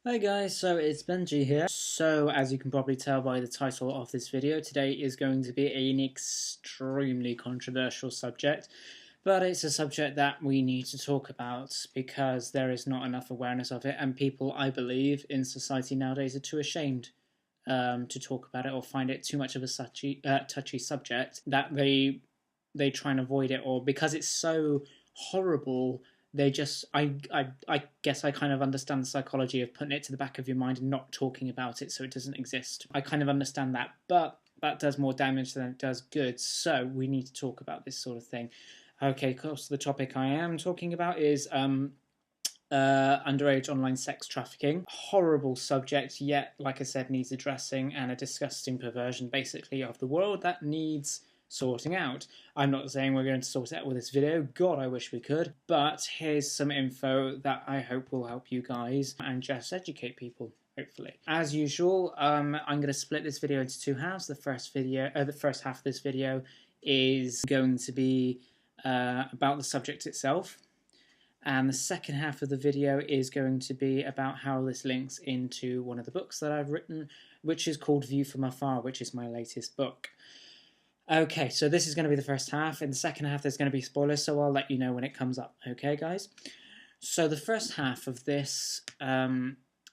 Hi guys, so it's Benji here. So as you can probably tell by the title of this video, today is going to be an extremely controversial subject, but it's a subject that we need to talk about because there is not enough awareness of it, and people, I believe, in society nowadays are too ashamed to talk about it or find it too much of a touchy subject that they try and avoid it, or because it's so horrible they just I guess I kind of understand the psychology of putting it to the back of your mind and not talking about it so it doesn't exist. I kind of understand that, but that does more damage than it does good, so we need to talk about this sort of thing. Okay, of course, the topic I am talking about is underage online sex trafficking. Horrible subject, yet, like I said, needs addressing, and a disgusting perversion, basically, of the world that needs sorting out. I'm not saying we're going to sort it out with this video, god I wish we could, but here's some info that I hope will help you guys and just educate people, hopefully. As usual, I'm going to split this video into two halves. The first half of this video is going to be about the subject itself, and the second half of the video is going to be about how this links into one of the books that I've written, which is called View from Afar, which is my latest book. Okay, so this is going to be the first half. In the second half, there's going to be spoilers, so I'll let you know when it comes up. Okay, guys? So the first half of this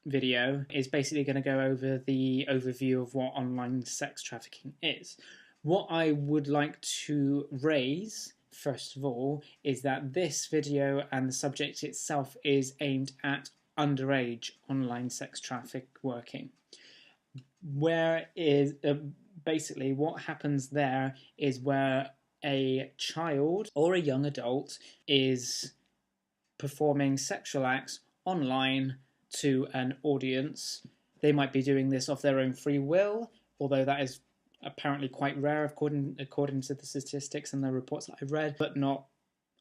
video is basically going to go over the overview of what online sex trafficking is. What I would like to raise, first of all, is that this video and the subject itself is aimed at underage online sex traffic working. Where is... basically, what happens there is where a child or a young adult is performing sexual acts online to an audience. They might be doing this of their own free will, although that is apparently quite rare according to the statistics and the reports that I've read, but not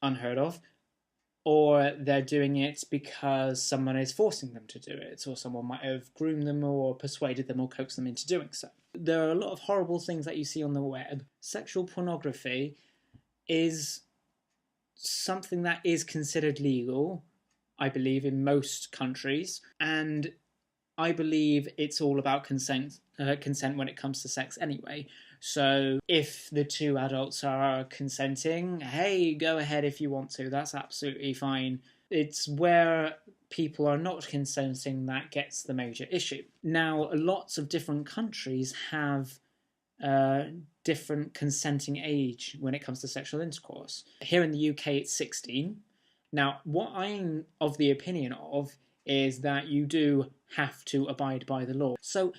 unheard of. Or they're doing it because someone is forcing them to do it, or someone might have groomed them or persuaded them or coaxed them into doing so. There are a lot of horrible things that you see on the web. Sexual pornography is something that is considered legal, I believe, in most countries, and I believe it's all about consent when it comes to sex anyway. So if the two adults are consenting, hey, go ahead if you want to, that's absolutely fine. It's where people are not consenting that gets the major issue. Now, lots of different countries have different consenting age when it comes to sexual intercourse. Here in the UK, it's 16. Now, what I'm of the opinion of is that you do have to abide by the law. So,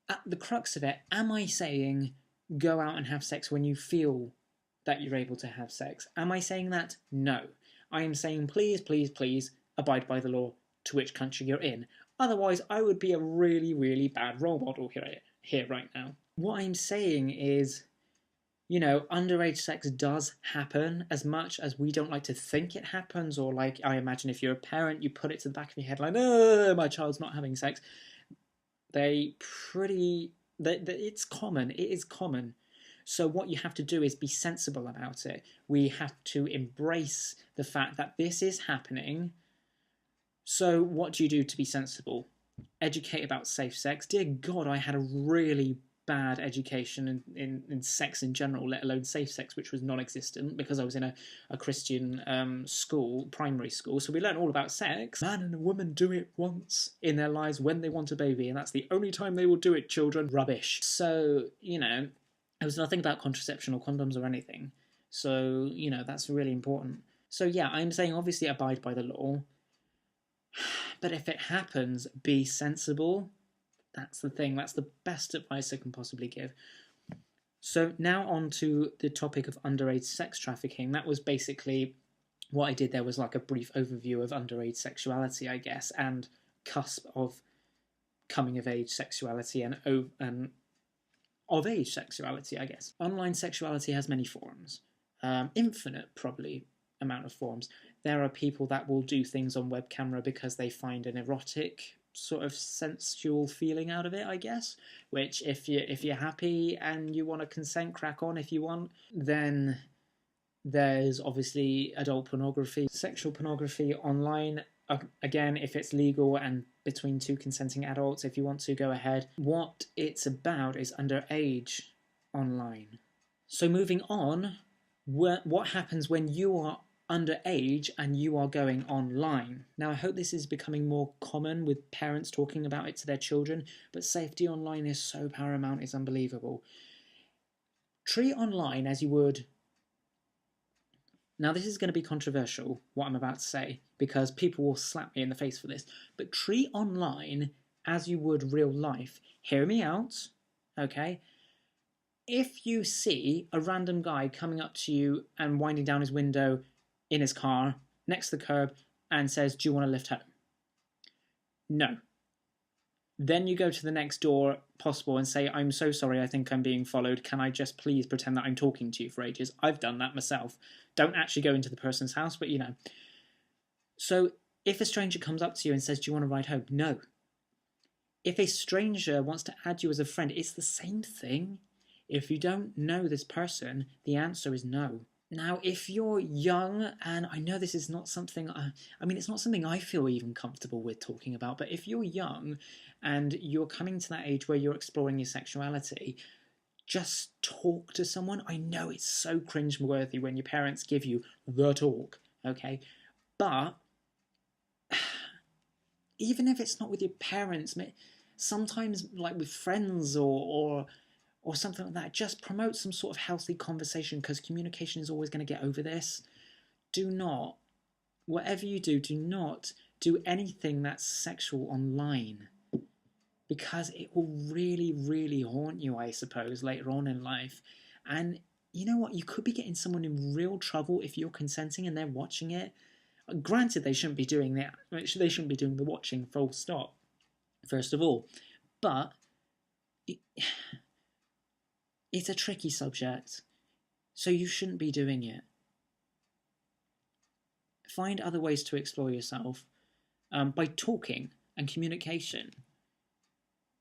at the crux of it, am I saying go out and have sex when you feel that you're able to have sex? Am I saying that? No. I am saying please, please, please abide by the law to which country you're in. Otherwise, I would be a really, really bad role model here right now. What I'm saying is, you know, underage sex does happen, as much as we don't like to think it happens, or like, I imagine if you're a parent, you put it to the back of your head like, oh, my child's not having sex. It's common. It is common. So what you have to do is be sensible about it. We have to embrace the fact that this is happening. So what do you do to be sensible? Educate about safe sex. Dear God, I had a really bad education in sex in general, let alone safe sex, which was non-existent because I was in a Christian school, primary school, so we learned all about sex. Man and a woman do it once in their lives when they want a baby, and that's the only time they will do it, children. Rubbish. So, you know, there was nothing about contraception or condoms or anything, so, you know, that's really important. So yeah, I'm saying obviously abide by the law, but if it happens, be sensible. That's the thing. That's the best advice I can possibly give. So now on to the topic of underage sex trafficking. That was basically what I did there, was like a brief overview of underage sexuality, I guess, and cusp of coming of age sexuality and of age sexuality, I guess. Online sexuality has many forms. Infinite, probably, amount of forms. There are people that will do things on web camera because they find an erotic sort of sensual feeling out of it, I guess, which if you're happy and you want to consent, crack on if you want. Then there's obviously adult pornography, sexual pornography online. Again, if it's legal and between two consenting adults, if you want to, go ahead. What it's about is underage online. So moving on, what happens when you are underage and you are going online? Now, I hope this is becoming more common with parents talking about it to their children, but safety online is so paramount, it's unbelievable. Treat online as you would... Now, this is going to be controversial, what I'm about to say, because people will slap me in the face for this, but treat online as you would real life. Hear me out, okay? If you see a random guy coming up to you and winding down his window in his car next to the curb and says, "Do you want to lift home?" No. Then you go to the next door possible and say, "I'm so sorry, I think I'm being followed. Can I just please pretend that I'm talking to you for ages?" I've done that myself. Don't actually go into the person's house, but you know. So if a stranger comes up to you and says, "Do you want to ride home?" No. If a stranger wants to add you as a friend, it's the same thing. If you don't know this person, the answer is no. Now, if you're young, and I know this is not something, it's not something I feel even comfortable with talking about, but if you're young and you're coming to that age where you're exploring your sexuality, just talk to someone. I know it's so cringeworthy when your parents give you the talk, okay? But even if it's not with your parents, sometimes like with friends or something like that, just promote some sort of healthy conversation, because communication is always going to get over this. Do not, whatever you do not do anything that's sexual online, because it will really, really haunt you, I suppose, later on in life. And you know what? You could be getting someone in real trouble if you're consenting and they're watching it. Granted, they shouldn't be doing that. They shouldn't be doing the watching, full stop, first of all. But it's a tricky subject, so you shouldn't be doing it. Find other ways to explore yourself by talking and communication.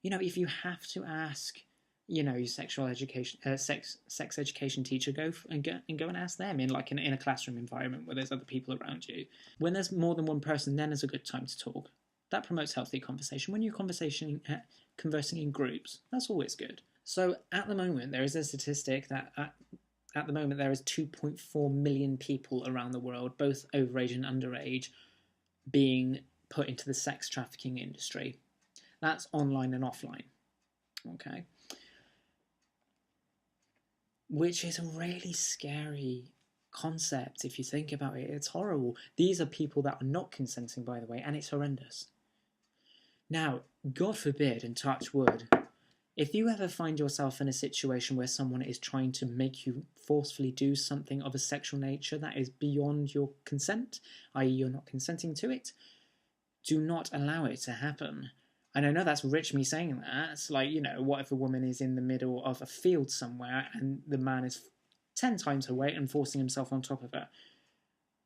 You know, if you have to ask, you know, your sexual education, sex education teacher, go and ask them in a classroom environment where there's other people around you. When there's more than one person, then is a good time to talk. That promotes healthy conversation. When you're conversing in groups, that's always good. So at the moment, there is a statistic that at the moment there is 2.4 million people around the world, both overage and underage, being put into the sex trafficking industry. That's online and offline. Okay. Which is a really scary concept if you think about it. It's horrible. These are people that are not consenting, by the way, and it's horrendous. Now, God forbid, and touch wood, if you ever find yourself in a situation where someone is trying to make you forcefully do something of a sexual nature that is beyond your consent, i.e. you're not consenting to it, do not allow it to happen. And I know that's rich me saying that. It's like, you know, what if a woman is in the middle of a field somewhere and the man is 10 times her weight and forcing himself on top of her?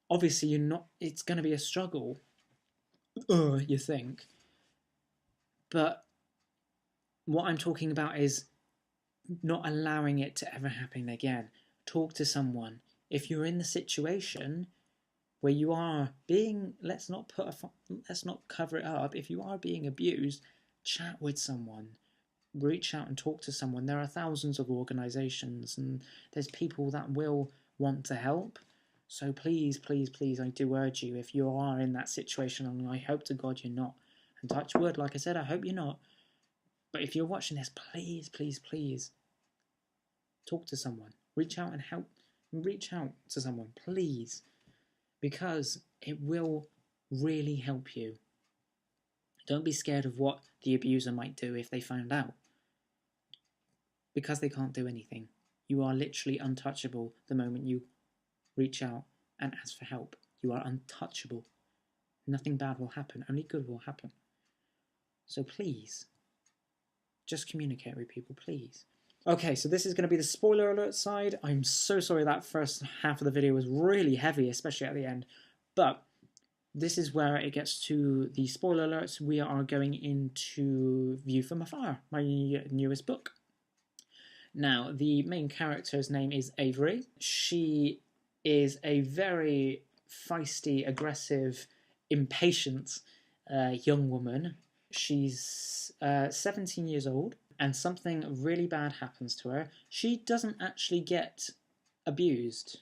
Obviously, it's going to be a struggle, you think. But what I'm talking about is not allowing it to ever happen again. Talk to someone. If you're in the situation where you are being, let's not cover it up. If you are being abused, chat with someone. Reach out and talk to someone. There are thousands of organisations and there's people that will want to help. So please, please, please, I do urge you, if you are in that situation, and I hope to God you're not, and touch wood, like I said, I hope you're not, but if you're watching this, please, please, please, talk to someone. Reach out and help. Reach out to someone, please, because it will really help you. Don't be scared of what the abuser might do if they found out, because they can't do anything. You are literally untouchable the moment you reach out and ask for help. You are untouchable. Nothing bad will happen. Only good will happen. So please, just communicate with people, please. Okay, so this is going to be the spoiler alert side. I'm so sorry that first half of the video was really heavy, especially at the end. But this is where it gets to the spoiler alerts. We are going into View from Afar, my newest book. Now, the main character's name is Avery. She is a very feisty, aggressive, impatient young woman. She's 17 years old, and something really bad happens to her. She doesn't actually get abused.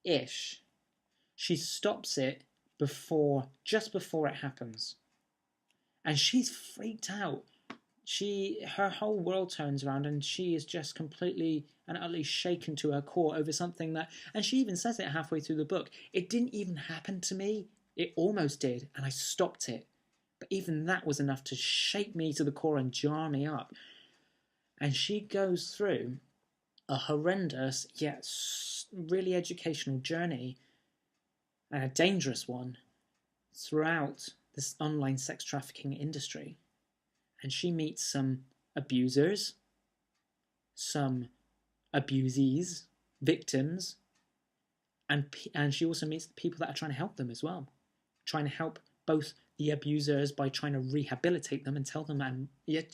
Ish. She stops it just before it happens. And she's freaked out. Her whole world turns around, and she is just completely and utterly shaken to her core over something that, and she even says it halfway through the book, it didn't even happen to me. It almost did, and I stopped it. But even that was enough to shake me to the core and jar me up. And she goes through a horrendous yet really educational journey, and a dangerous one, throughout this online sex trafficking industry. And she meets some abusers, some abusees, victims, and she also meets the people that are trying to help them as well. Trying to help both the abusers by trying to rehabilitate them and tell them and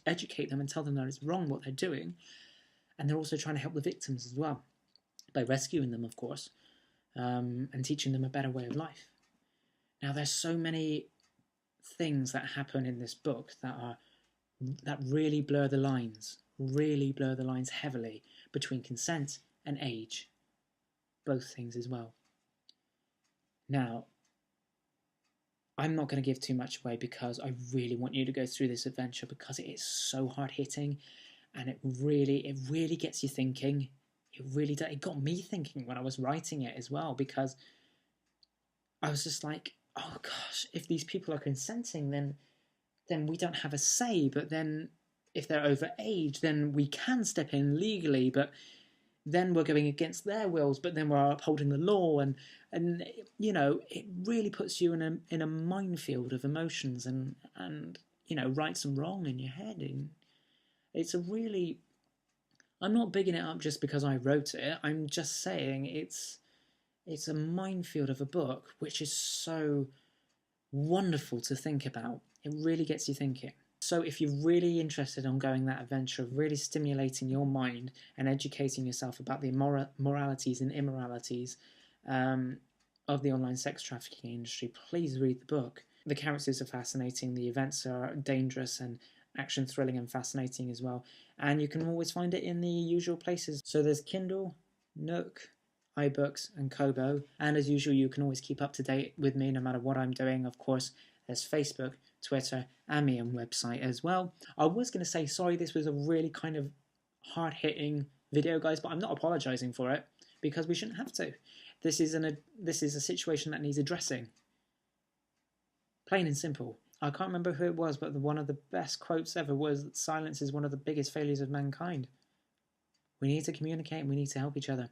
educate them and tell them that it's wrong what they're doing. And they're also trying to help the victims as well, by rescuing them, of course, and teaching them a better way of life. Now, there's so many things that happen in this book that really blur the lines heavily between consent and age. Both things as well. Now, I'm not going to give too much away because I really want you to go through this adventure, because it is so hard-hitting, and it really gets you thinking. It really does. It got me thinking when I was writing it as well, because I was just like, oh gosh, if these people are consenting, then we don't have a say. But then if they're over age, then we can step in legally, but then we're going against their wills, but then we're upholding the law, and you know, it really puts you in a minefield of emotions and you know, rights and wrong in your head. And it's a really, I'm not bigging it up just because I wrote it. I'm just saying it's a minefield of a book, which is so wonderful to think about. It really gets you thinking. So if you're really interested in going that adventure of really stimulating your mind and educating yourself about the moralities and immoralities of the online sex trafficking industry, please read the book. The characters are fascinating, the events are dangerous and action thrilling and fascinating as well. And you can always find it in the usual places. So there's Kindle, Nook, IBooks and Kobo. And as usual, you can always keep up to date with me no matter what I'm doing. Of course, there's Facebook, Twitter, and my own website as well. I was going to say, sorry, this was a really kind of hard-hitting video, guys, but I'm not apologising for it, because we shouldn't have to. This is a situation that needs addressing. Plain and simple. I can't remember who it was, but one of the best quotes ever was that silence is one of the biggest failures of mankind. We need to communicate and we need to help each other.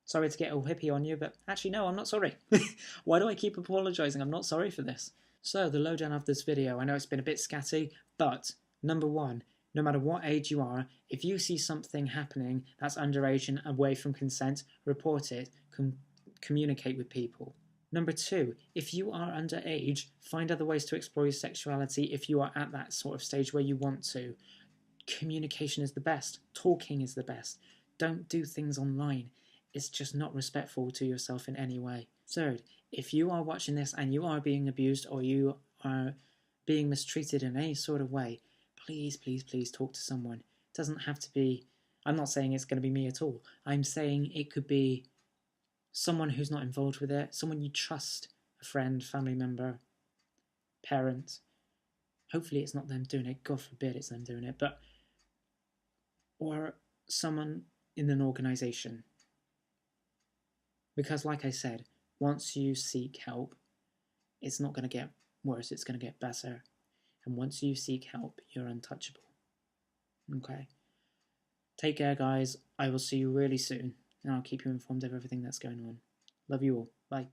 Sorry to get all hippie on you, but actually, no, I'm not sorry. Why do I keep apologising? I'm not sorry for this. So, the lowdown of this video, I know it's been a bit scatty, but number one, no matter what age you are, if you see something happening that's underage and away from consent, report it, communicate with people. Number two, if you are underage, find other ways to explore your sexuality if you are at that sort of stage where you want to. Communication is the best. Talking is the best. Don't do things online. It's just not respectful to yourself in any way. Third, if you are watching this and you are being abused or you are being mistreated in any sort of way, please, please, please talk to someone. It doesn't have to be, I'm not saying it's going to be me at all. I'm saying it could be someone who's not involved with it, someone you trust, a friend, family member, parent. Hopefully it's not them doing it. God forbid it's them doing it. Or someone in an organisation. Because like I said, once you seek help, it's not going to get worse, it's going to get better. And once you seek help, you're untouchable. Okay? Take care, guys. I will see you really soon, and I'll keep you informed of everything that's going on. Love you all. Bye.